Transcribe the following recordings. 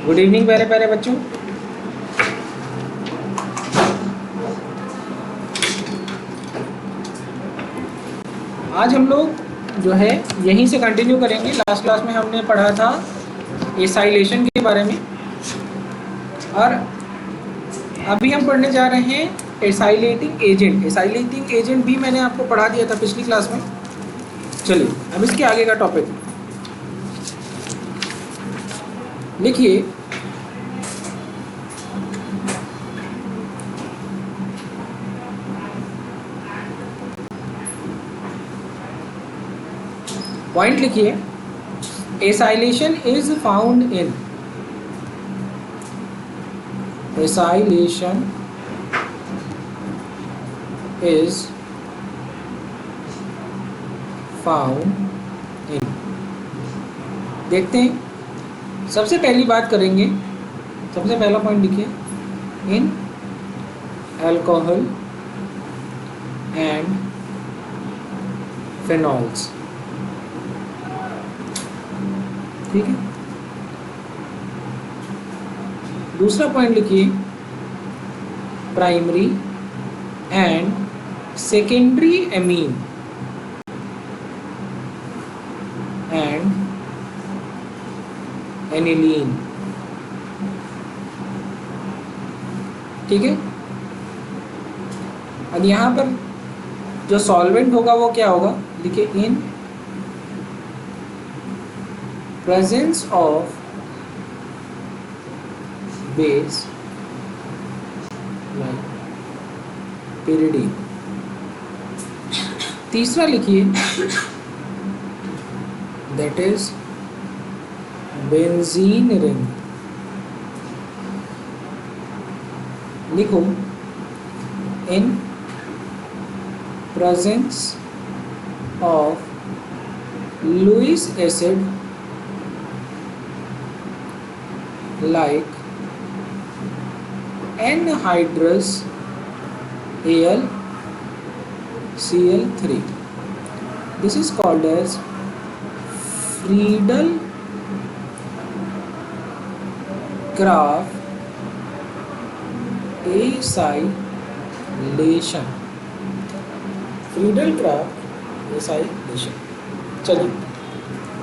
Good evening प्यारे प्यारे बच्चों। आज हम लोग जो है यहीं से कंटिन्यू करेंगे। लास्ट क्लास में हमने पढ़ा था एसाइलेशन के बारे में और अभी हम पढ़ने जा रहे हैं एसाइलेटिंग एजेंट। एसाइलेटिंग एजेंट भी मैंने आपको पढ़ा दिया था पिछली क्लास में। चलिए अब इसके आगे का टॉपिक लिखिए। पॉइंट लिखिए, acylation is found in acylation is found in. देखते हैं, सबसे पहली बात करेंगे, सबसे पहला पॉइंट लिखिए, इन अल्कोहल एंड फेनॉल्स। ठीक है। दूसरा पॉइंट लिखिए, primary and secondary amine and aniline. ठीक है। अब यहाँ पर जो सॉल्वेंट होगा वो क्या होगा, लिखिए, इन presence of base like pyridine। तीसरा लिखिए, that is benzene ring। लिखो, in presence of Lewis acid like anhydrous AlCl3। This is called as Friedel-Crafts acylation। Friedel-Crafts acylation। चलिए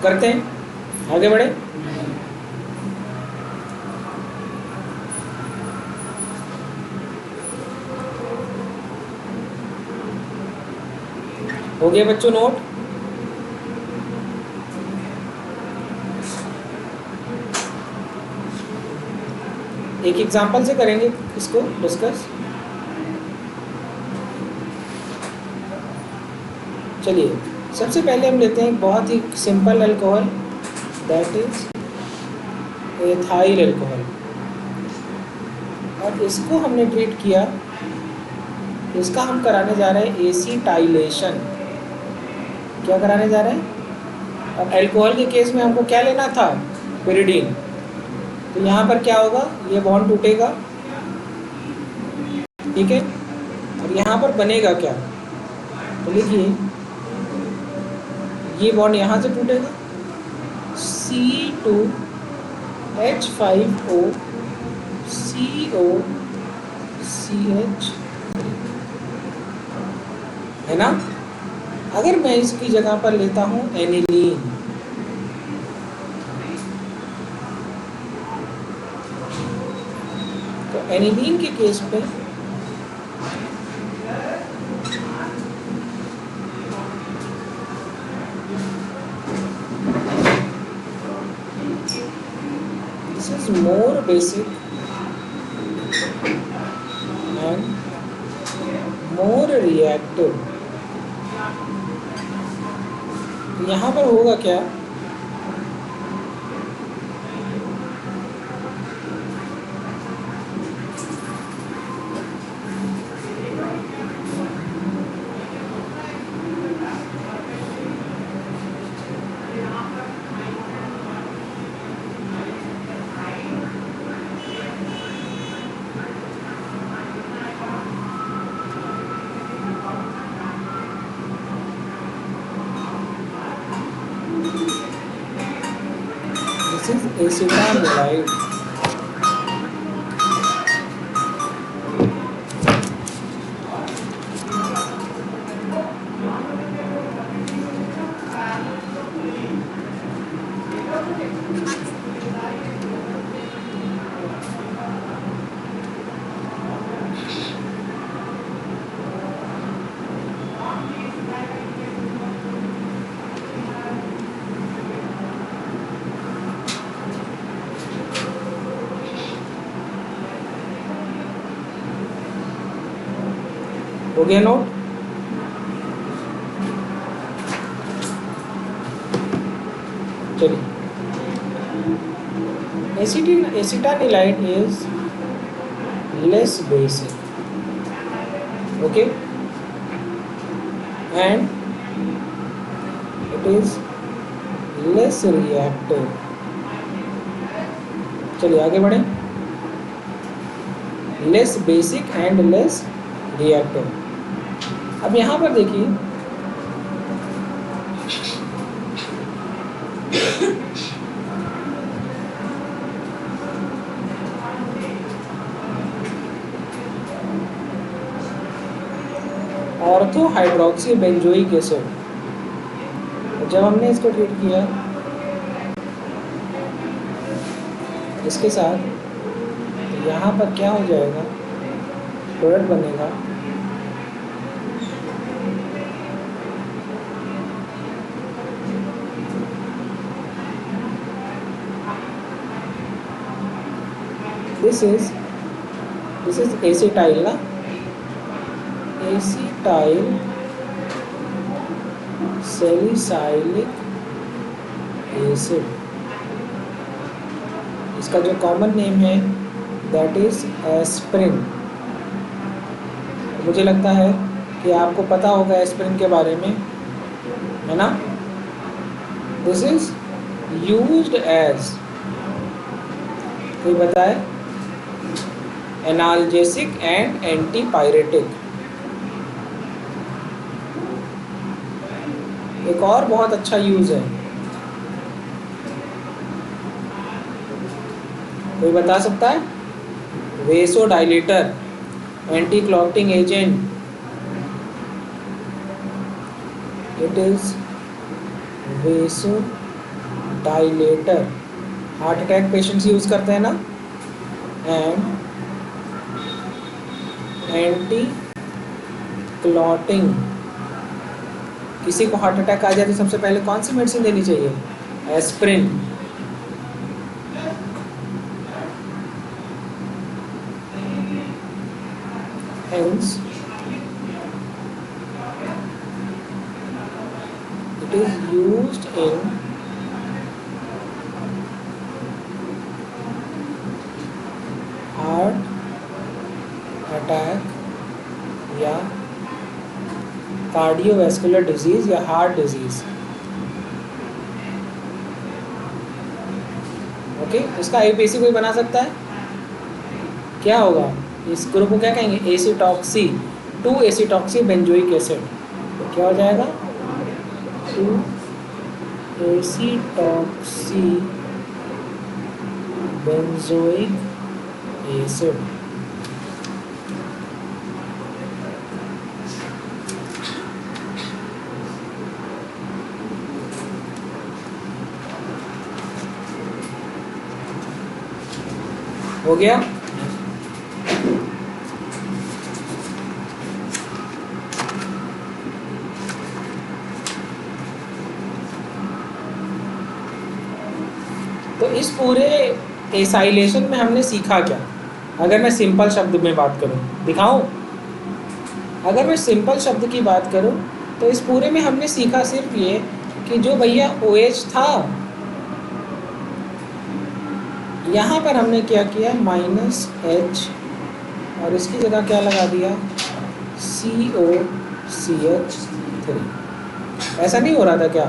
करते हैं, आगे बढ़े। हो गया बच्चों नोट? एक एग्जांपल से करेंगे इसको डिस्कस। चलिए सबसे पहले हम लेते हैं बहुत ही simple alcohol, that is ethyl alcohol. और इसको हमने ट्रीट किया, इसका हम कराने जा रहे हैं एसीटाइलेशन। क्या कराने जा रहे हैं? अब अल्कोहल के केस में हमको क्या लेना था, pyridine। तो यहाँ पर क्या होगा, ये बॉन्ड टूटेगा, ठीक है। और यहाँ पर बनेगा क्या, तो लिखिए, ये बॉन्ड यहाँ से टूटेगा, C2H5O COCH, है ना। अगर मैं इसकी जगह पर लेता हूँ एनिलीन, तो एनिलीन के केस पे this is more basic and more reactive. यहाँ पर होगा क्या, this is acetamide हो गया नोट? चलिए, acetanilide is less basic, okay, and it is less reactive. चलिए आगे बढ़ें। Less basic and less reactive. अब यहाँ पर देखिए, ऑर्थो हाइड्रोक्सी बेंजोइक एसिड, जब हमने इसको ट्रीट किया इसके साथ, तो यहाँ पर क्या हो जाएगा, प्रोडक्ट बनेगा दिस इज एसिटाइल ना, एसिटाइल सैलिसाइलिक एसिड। इसका जो कॉमन नेम है दैट इज एस्प्रिन। मुझे लगता है कि आपको पता होगा एस्प्रिन के बारे में, है ना? दिस इज यूज्ड एज, कोई बताए, एनाल्जेसिक एंड एंटीपायरेटिक। एक और बहुत अच्छा यूज है, कोई बता सकता है? Vasodilator, anti clotting agent. It is vasodilator, heart attack patients use करते हैं ना, एंड एंटी क्लॉटिंग। किसी को हार्ट अटैक आ जाए तो सबसे पहले कौन सी मेडिसिन देनी चाहिए? Aspirin. Hence, it is used in heart attack या कार्डियोवैस्कुलर डिजीज या हार्ट डिजीज। ओके, इसका एपीसी कोई बना सकता है? क्या होगा इस ग्रुप को, क्या कहेंगे? एसिटॉक्सी, 2 एसिटॉक्सी बेंजोइक एसिड। तो क्या हो जाएगा? 2 एसिटॉक्सी बेंजोइक एसिड। हो गया? तो इस पूरे एसाइलेशन में हमने सीखा क्या? अगर मैं सिंपल शब्द में बात करूं, दिखाऊं? अगर मैं सिंपल शब्द की बात करूं तो इस पूरे में हमने सीखा सिर्फ ये कि जो भैया OH था, यहाँ पर हमने क्या किया, -H, और इसकी जगह क्या लगा दिया, COCH3। ऐसा नहीं हो रहा था क्या?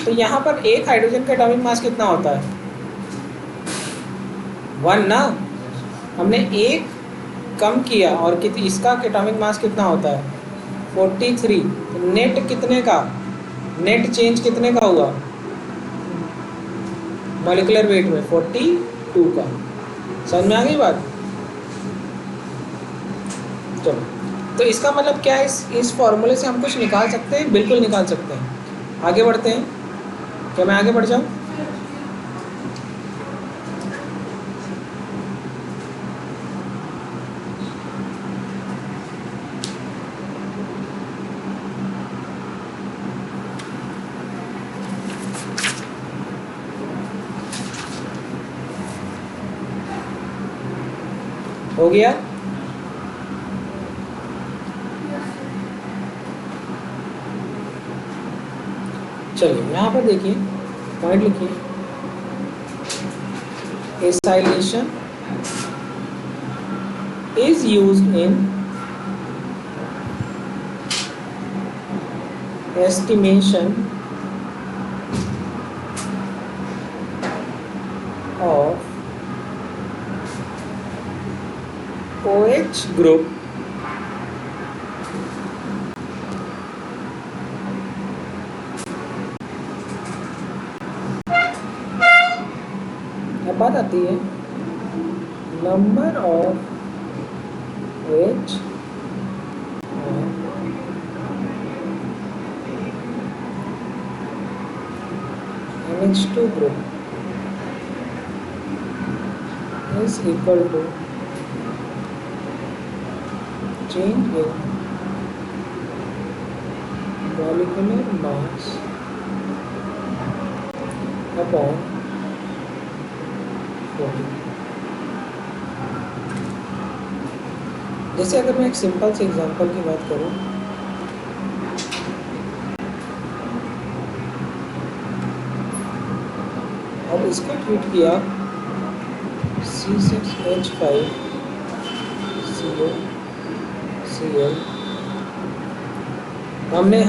तो यहाँ पर एक हाइड्रोजन का एटॉमिक मास कितना होता है? 1 ना। हमने एक कम किया और इसका एटॉमिक मास कितना होता है? 43। तो नेट कितने का, नेट चेंज कितने का हुआ मॉलिक्यूलर वेट में? 42 का। समझ में आ गई बात? चलो, तो इसका मतलब क्या है, इस फॉर्मूले से हम कुछ निकाल सकते हैं? बिल्कुल निकाल सकते हैं। आगे बढ़ते हैं, क्या मैं आगे बढ़ जाऊं? हो गया? चलिए यहाँ पर देखिए, पॉइंट लिखिए, acylation is used in estimation of OH group अब बात आती है number of OH NH2 group is equal to change in molecular mass upon 40. जैसे अगर मैं एक सिंपल से एग्जांपल की बात करूं, अब इसको ट्रीट किया C6H5COCl,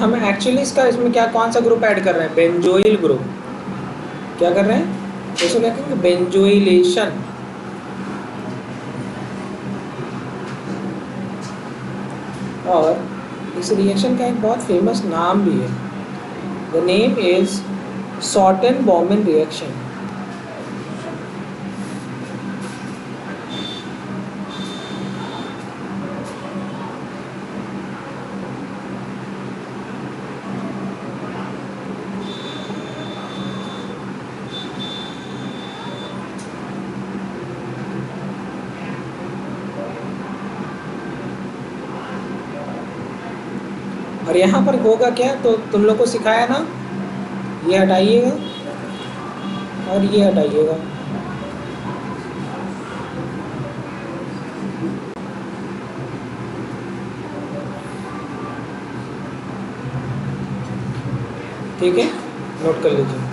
हम एक्चुअली इसका इसमें क्या कौन सा ग्रुप ऐड कर रहे हैं? Benzoyl group. क्या कर रहे हैं? इसको क्या कहेंगे? बेंजोइलेशन। और इस रिएक्शन का एक बहुत फेमस नाम भी है, द नेम इज सॉर्टेन-बॉर्मन रिएक्शन। और यहाँ पर होगा क्या, तो तुम लोग को सिखाया ना, ये हटाइएगा और ये हटाइएगा। ठीक है, नोट कर लीजिए।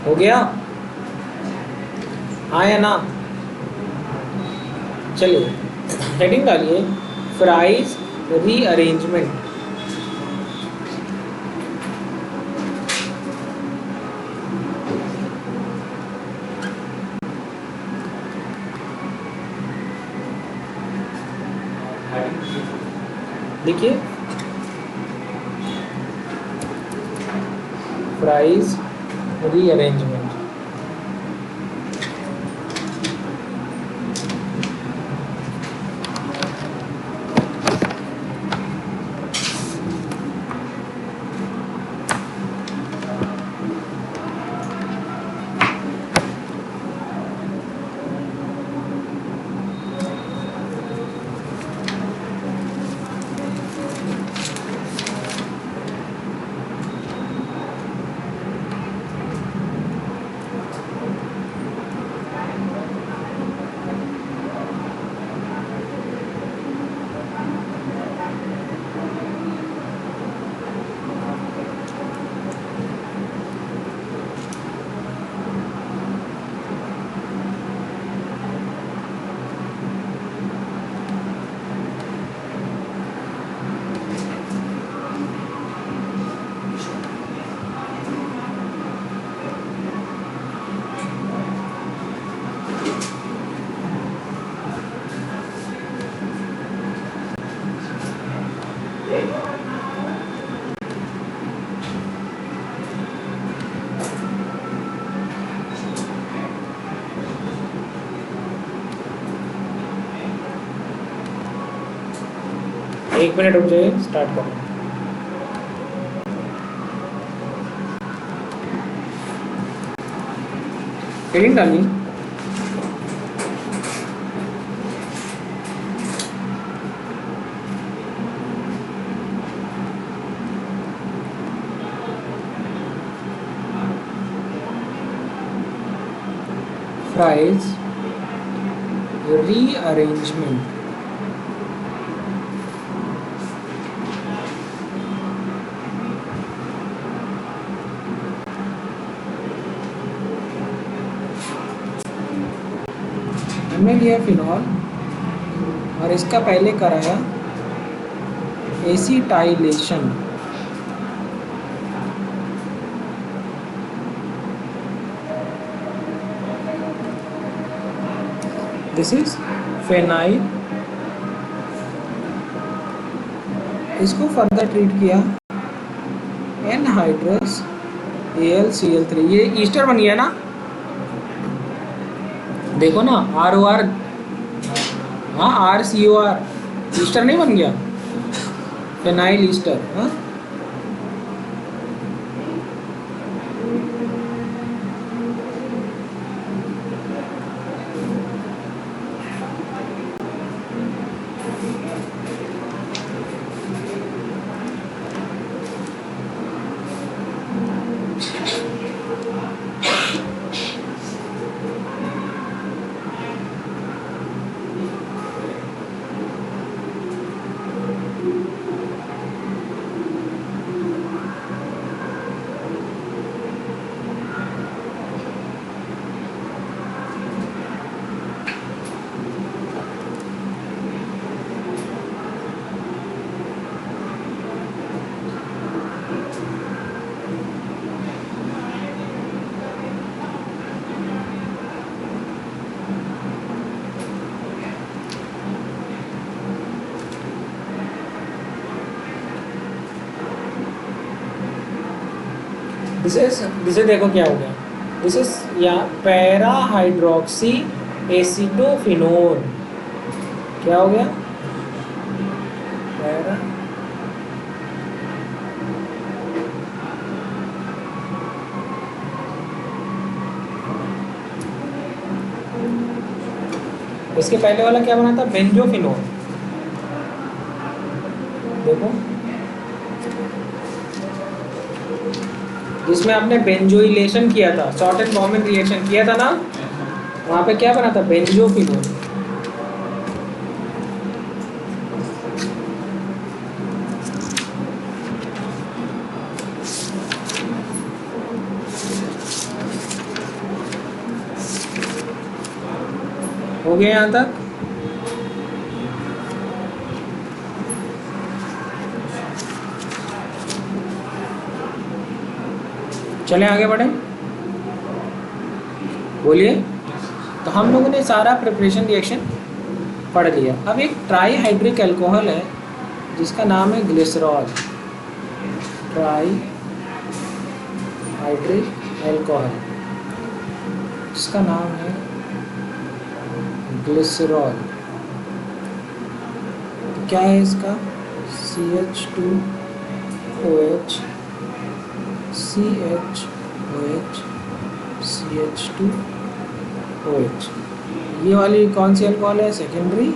हो गया? हाँ या ना? चलिए हेडिंग डालिए, फ्राइज रीअरेंजमेंट। देखिए, फ्राइज रीअरेंजमेंट। एक मिनट रुक जाइए, स्टार्ट करो। हेडिंग डालिए, प्राइस रीअरेंजमेंट। हमने लिया फिनॉल और इसका पहले कराया एसिटाइलेशन। This is phenyl. इसको फर्दर ट्रीट किया एनहाइड्रस AlCl3। ये ईस्टर बन गया ना, देखो ना, ROR, हाँ RCOR, ईस्टर नहीं बन गया, फेनाइल ईस्टर। हाँ दिस देखो क्या हो गया, दिस इज या पैरा हाइड्रोक्सी एसिटोफिनोल। क्या हो गया, पैरा इसके पहले वाला क्या बना था, बेंजोफिनोल। देखो जिसमें आपने बेंजोइलेशन किया था, शॉर्ट एंड बॉम्बिंग रिएक्शन किया था ना, वहां पे क्या बना था, बेंजोफिनोल। हो गया यहां तक। चलें आगे बढ़े, बोलिए। तो हम लोगों ने सारा प्रिपरेशन रिएक्शन पढ़ लिया। अब एक ट्राई हाइड्रिक अल्कोहल है जिसका नाम है ग्लिसरॉल। ट्राई हाइड्रिक अल्कोहल जिसका नाम है ग्लिसरॉल। तो क्या है इसका, CH2OH CHOH CH2OH। ये वाली कौन सी अल्कोहल है, सेकेंडरी।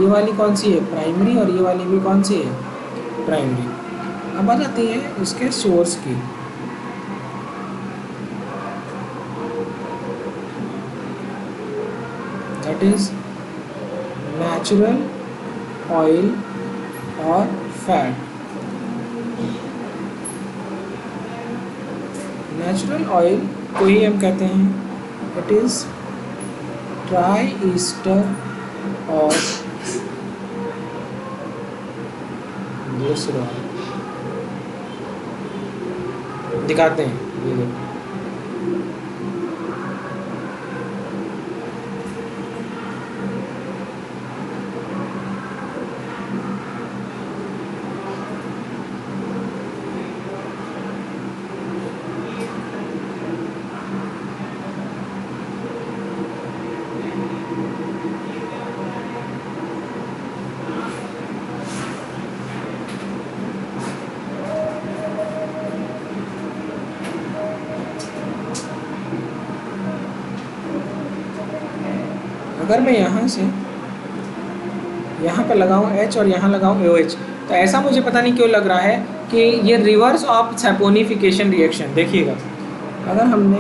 ये वाली कौन सी है, प्राइमरी। और ये वाली भी कौन सी है, प्राइमरी। अब आ जाती है इसके सोर्स की। दैट इज नेचुरल ऑयल और फैट। नेचुरल ऑयल को ही हम कहते हैं इट इज ट्राई ईस्टर और ग्लिसरॉल। दिखाते हैं, ये देखो। अगर मैं यहाँ से यहाँ पर लगाऊँ H और यहाँ लगाऊँ OH, तो ऐसा मुझे पता नहीं क्यों लग रहा है कि ये रिवर्स ऑफ सैपोनिफिकेशन रिएक्शन। देखिएगा, अगर हमने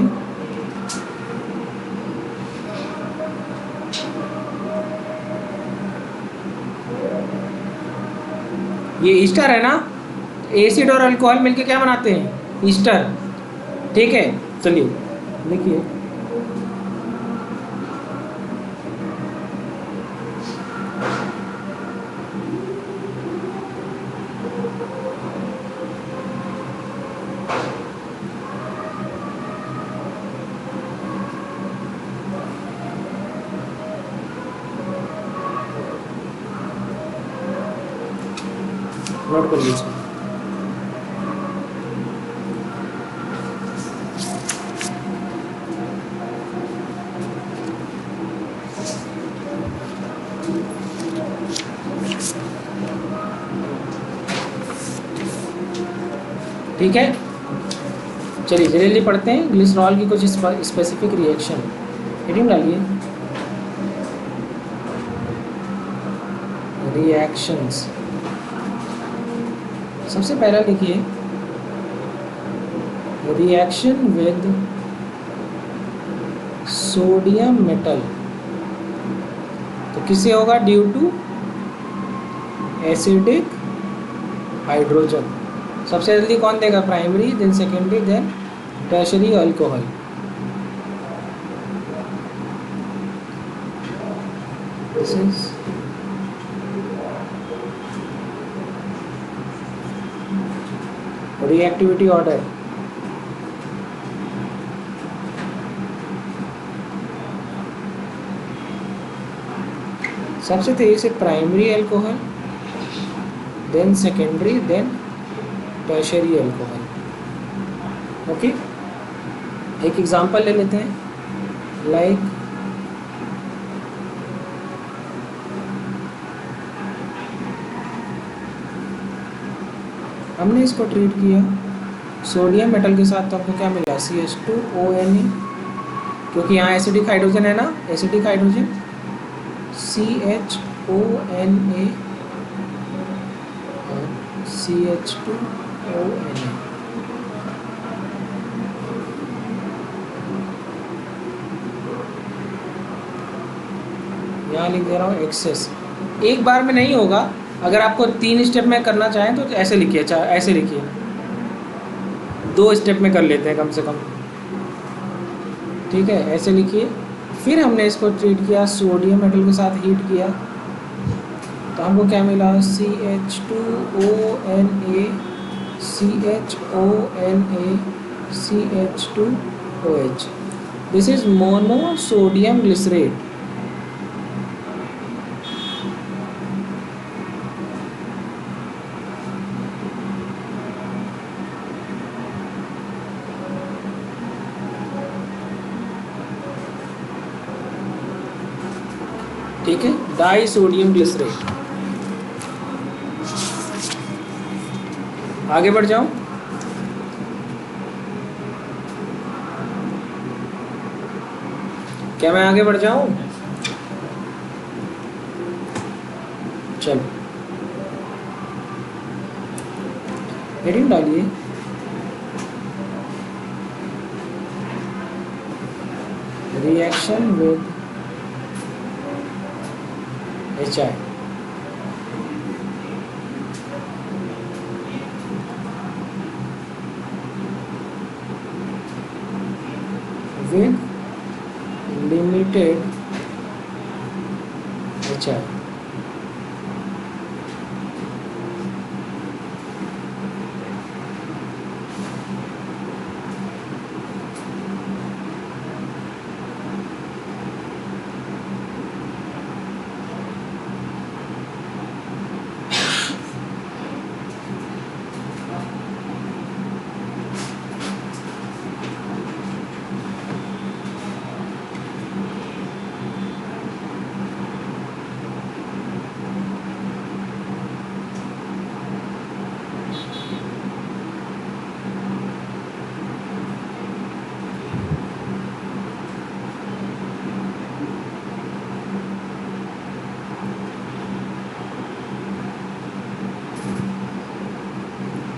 ये ईस्टर है ना, एसिड और अल्कोहल मिलके क्या बनाते हैं, ईस्टर। ठीक है, चलिए देखिए, नोट कर लीजिए। ठीक है, चलिए जल्दी पढ़ते हैं ग्लिसरॉल की कुछ स्पेसिफिक रिएक्शन। हेडिंग डालिए, रिएक्शंस। सबसे पहला लिखिए, रिएक्शन विद सोडियम मेटल। तो किससे होगा, ड्यू टू एसिडिक हाइड्रोजन। सबसे जल्दी कौन देगा, primary, then secondary, then tertiary alcohol. This is reactivity order। सबसे तेजी से primary alcohol, then secondary, then tertiary alcohol. Okay, एक एग्जांपल ले लेते हैं, लाइक हमने इसको ट्रीट किया सोडियम मेटल के साथ, तो आपको क्या मिला, CH2ONA, क्योंकि यहाँ एसिडिक हाइड्रोजन है ना, एसिडिक हाइड्रोजन, CHONA और CH2ONA। यहाँ लिख दे रहा हूँ एक्सेस। एक बार में नहीं होगा, अगर आपको 3 स्टेप में करना चाहें तो ऐसे लिखिए, ऐसे लिखिए, 2 स्टेप में कर लेते हैं कम से कम। ठीक है, ऐसे लिखिए। फिर हमने इसको ट्रीट किया सोडियम मेटल के साथ, हीट किया, तो हमको क्या मिला, CH2ONA, CHONA, CH2OH। This is monosodium glycerate. ठीक है, डाई सोडियम ग्लिसरेट। आगे बढ़ जाऊं, क्या मैं आगे बढ़ जाऊं, चलो हेडिंग डालिए, reaction with HI। with limited HI।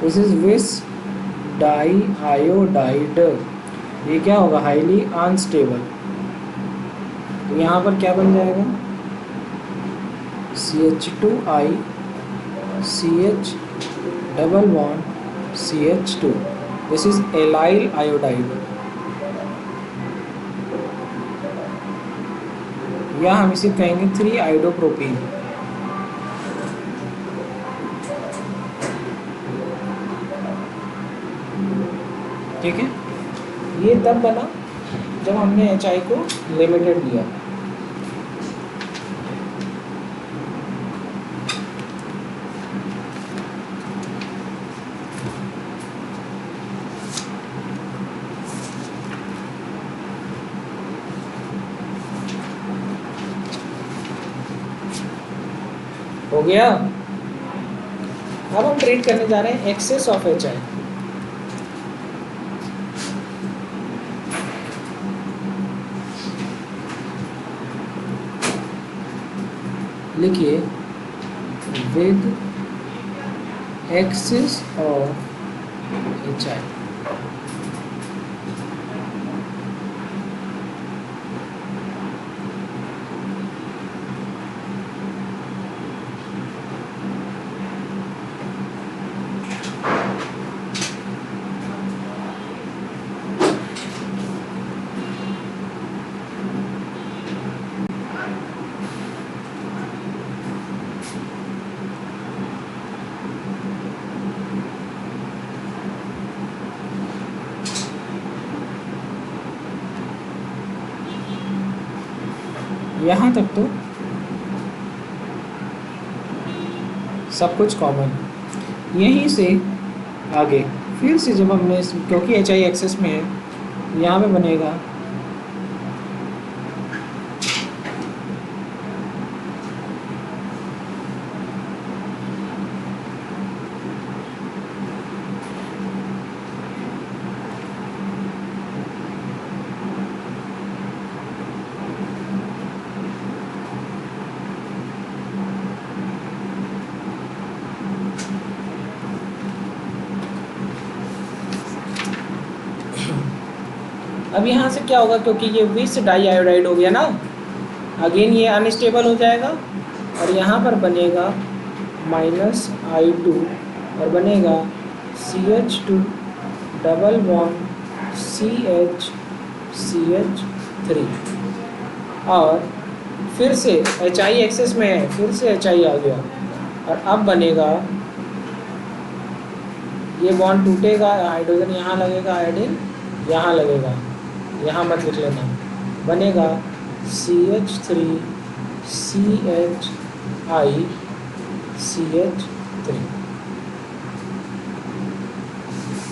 This is विस डाइआयोडाइड। ये क्या होगा, हाईली अनस्टेबल। तो यहाँ पर क्या बन जाएगा, CH2I CH double bond CH2. This is allyl iodide, या हम इसे कहेंगे 3-आइडोप्रोपीन। ठीक है, ये तब बना जब हमने HI को लिमिटेड लिया। हो गया। अब हम ट्रीट करने जा रहे हैं एक्सेस ऑफ HI। लिखिए विद एक्सेस ऑफ HI। यहाँ तक तो सब कुछ कॉमन। यहीं से आगे फिर से जब हमने, क्योंकि HI एक्सेस में है, यहाँ पे बनेगा अब यहाँ से क्या होगा, क्योंकि ये विस डाई आयोडाइड हो गया ना, अगेन ये अनस्टेबल हो जाएगा और यहाँ पर बनेगा -I2 और बनेगा CH2 डबल बॉन्ड CH3 और फिर से HI एक्सेस में है, फिर से HI आ गया और अब बनेगा, ये बॉन्ड टूटेगा, हाइड्रोजन यहाँ लगेगा, आयोडीन यहाँ लगेगा, यहाँ मत लिख लेना, बनेगा CH3 CHI CH3।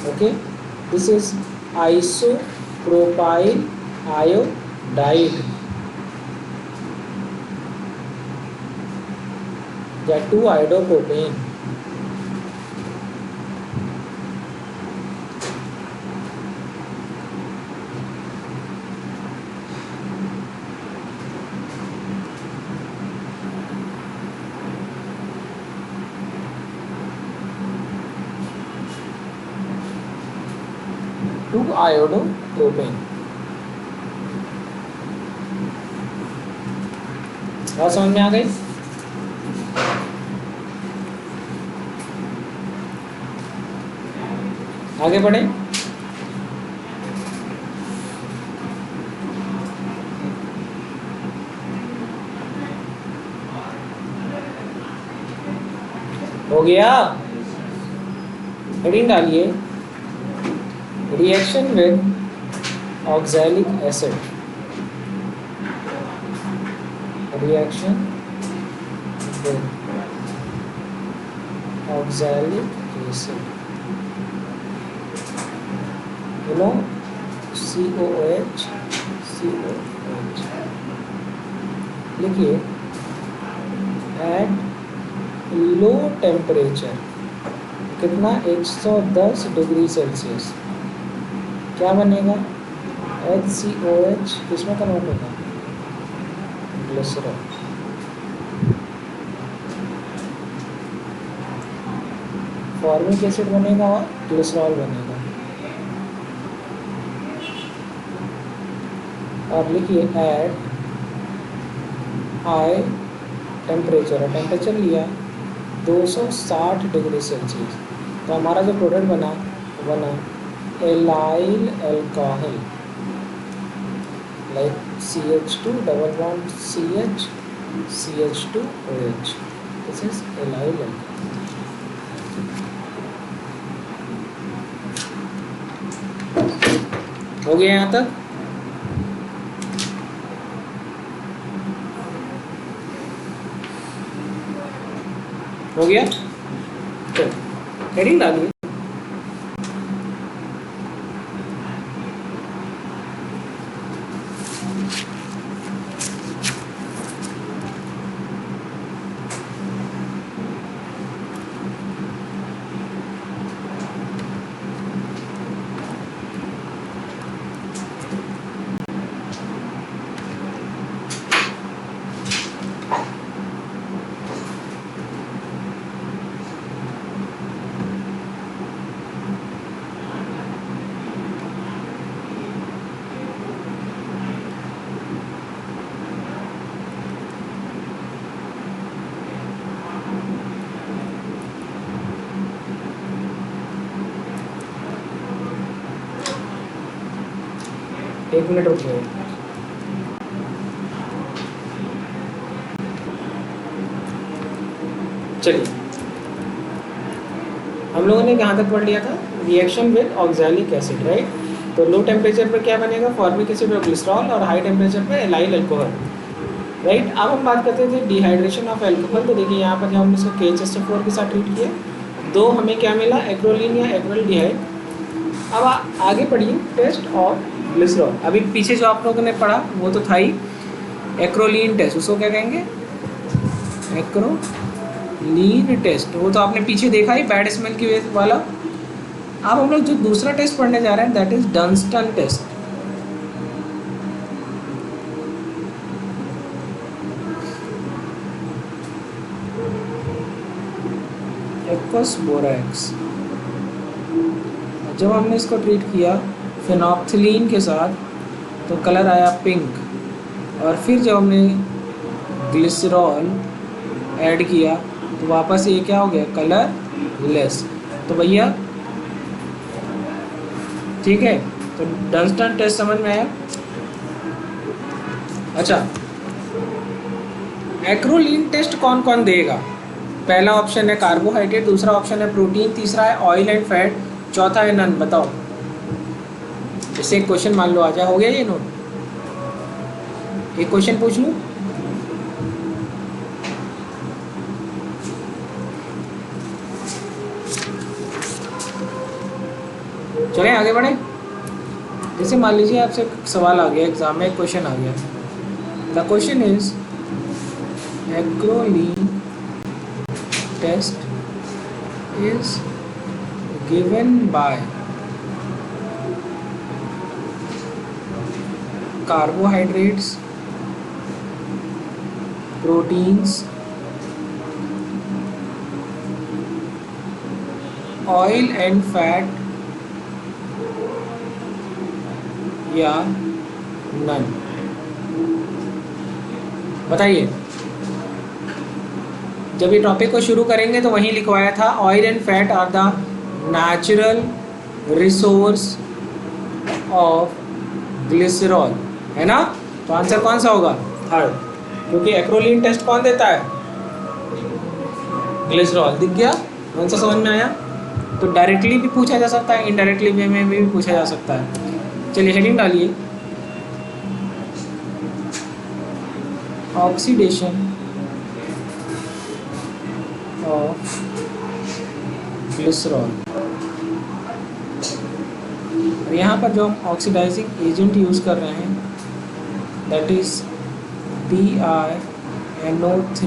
Okay, this is isopropyl iodide या 2-आइडोप्रोपेन। आयोडोप्रोपेन। बात समझ में आ गई? आगे बढ़े। हो गया, हेडिंग डालिए, reaction with oxalic acid. Reaction with oxalic acid, you know, COOH COOH। लिखिए एट लो टेम्परेचर, कितना 110 डिग्री सेल्सियस, क्या बनेगा? HCOH किसमें कन्वर्ट होगा? ग्लिसरॉल। फॉर्मिक एसिड बनेगा और ग्लिसरॉल बनेगा। और लिखिए एट हाई टेम्परेचर, टेम्परेचर लिया 260 डिग्री सेल्सियस। तो हमारा जो प्रोडक्ट बना बना allyl alcohol, like CH2 double bond CH CH2OH, this is allyl alcohol. हो गया यहाँ तक? हो गया? चलो हेडिंग डालिए। एक मिनट रुकिए। चलिए, हम लोगों ने कहाँ तक पढ़ लिया था? Reaction with oxalic acid, right. तो लो टेम्परेचर पर क्या बनेगा? फॉर्मिक एसिड और ग्लिसरॉल, और हाई टेम्परेचर पर एलाइल अल्कोहल, राइट। अब हम बात करते थे डिहाइड्रेशन ऑफ अल्कोहल। तो देखिए यहाँ पर जब हमने इसको KHSO4 के साथ ट्रीट किया, दो हमें क्या मिला? एक्रोलीन या एक्रोल्डिहाइड। अब आगे पढ़िए टेस्ट ऑफ ग्लिसरॉल। अभी पीछे जो आप लोगों ने पढ़ा वो तो था ही एक्रोलीन टेस्ट, उसको क्या कहेंगे? Acrolein test. वो तो आपने पीछे देखा ही, बैड स्मेल की वजह वाला। अब हम लोग जो दूसरा टेस्ट पढ़ने जा रहे हैं that is Dunstan test. Aqueous borax. जब हमने इसको ट्रीट किया फिनॉक्सिलीन के साथ तो कलर आया पिंक, और फिर जब हमने ग्लिसरॉल ऐड किया तो वापस ये क्या हो गया? Colour less. तो भैया ठीक है, तो डंस्टन टेस्ट समझ में आया? अच्छा, एक्रोलीन टेस्ट कौन कौन देगा? पहला ऑप्शन है कार्बोहाइड्रेट, दूसरा ऑप्शन है प्रोटीन, तीसरा है ऑयल एंड फैट, चौथा है नन। बताओ, इससे एक क्वेश्चन मान लो आ जाए। हो गया ये नोट? एक क्वेश्चन पूछ लूँ? चलें आगे बढ़े। जैसे मान लीजिए आपसे सवाल आ गया एग्जाम में, एक क्वेश्चन आ गया। The question is acrolein test is given by carbohydrates, proteins, oil and fat या none। बताइए, जब ये टॉपिक को शुरू करेंगे तो वहीं लिखवाया था oil and fat are the natural resource of glycerol, है ना। तो आंसर कौन सा होगा? थर्ड, क्योंकि एक्रोलीन टेस्ट कौन देता है? ग्लिसरॉल। दिख गया? कौन सा समझ में आया? तो डायरेक्टली भी पूछा जा सकता है, इनडायरेक्टली वे में भी पूछा जा सकता है। चलिए हेडिंग डालिए, ऑक्सीडेशन ऑफ ग्लिसरॉल। और यहाँ पर जो हम ऑक्सीडाइजिंग एजेंट यूज़ कर रहे हैं दैट इज BiNO3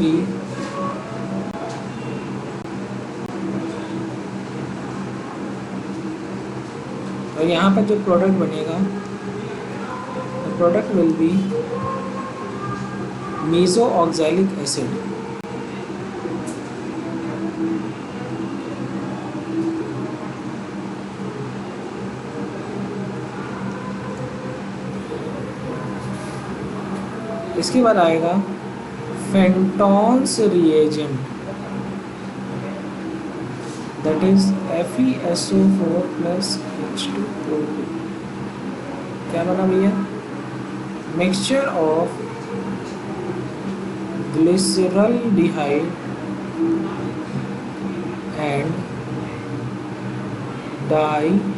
और यहाँ पर जो प्रोडक्ट बनेगा the product will be mesoxalic acid. इसके बाद आएगा Fenton's reagent. That is FeSO4 plus H2O2। क्या बना भैया? Mixture of glyceraldehyde and dihydroxy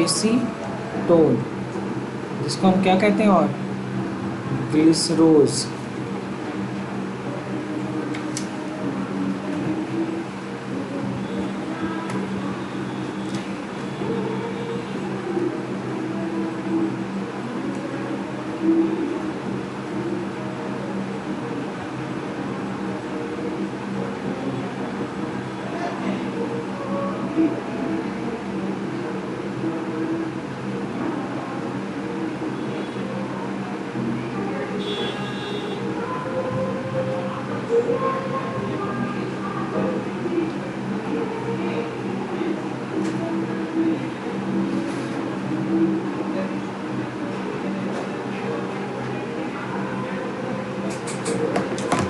acetone, जिसको हम क्या कहते हैं? और ग्लिसरोज।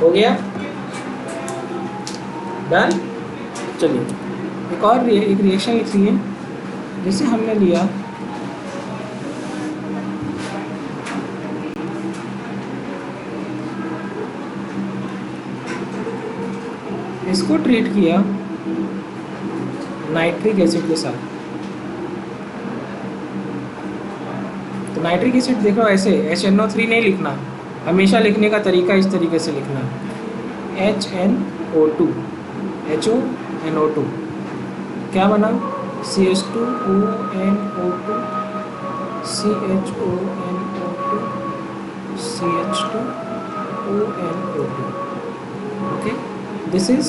हो गया? डन। चलिए एक और एक रिएक्शन लिखी है। जैसे हमने लिया इसको ट्रीट किया नाइट्रिक एसिड के साथ, तो नाइट्रिक एसिड देखो ऐसे HNO3 नहीं लिखना, हमेशा लिखने का तरीका इस तरीके से लिखना, HNO2 HONO2 क्या बना? CH2ONO2 CHONO2 CH2ONO2। Okay, this is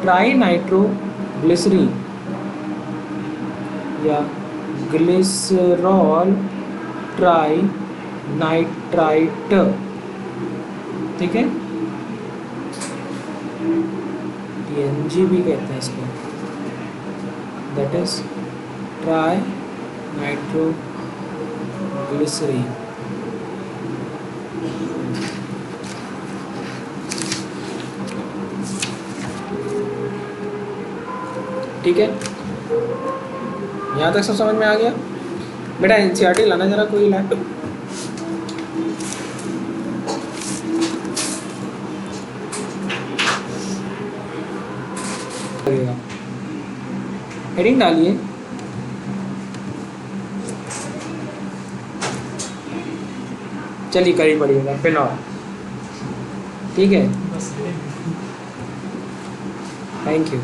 ट्राइनाइट्रोग्लिसरीन या ग्लिसरॉल ट्राइनाइट्राइट, ठीक है? PNG भी कहते हैं इसको, दैट इज ट्राइनाइट्रोग्लिसरीन। ठीक है, यहाँ तक सब समझ में आ गया? बेटा NCERT लाना जरा, कोई ला। हेडिंग डालिए। चलिए करी पड़िएगा फिनॉल, ठीक है? Thank you.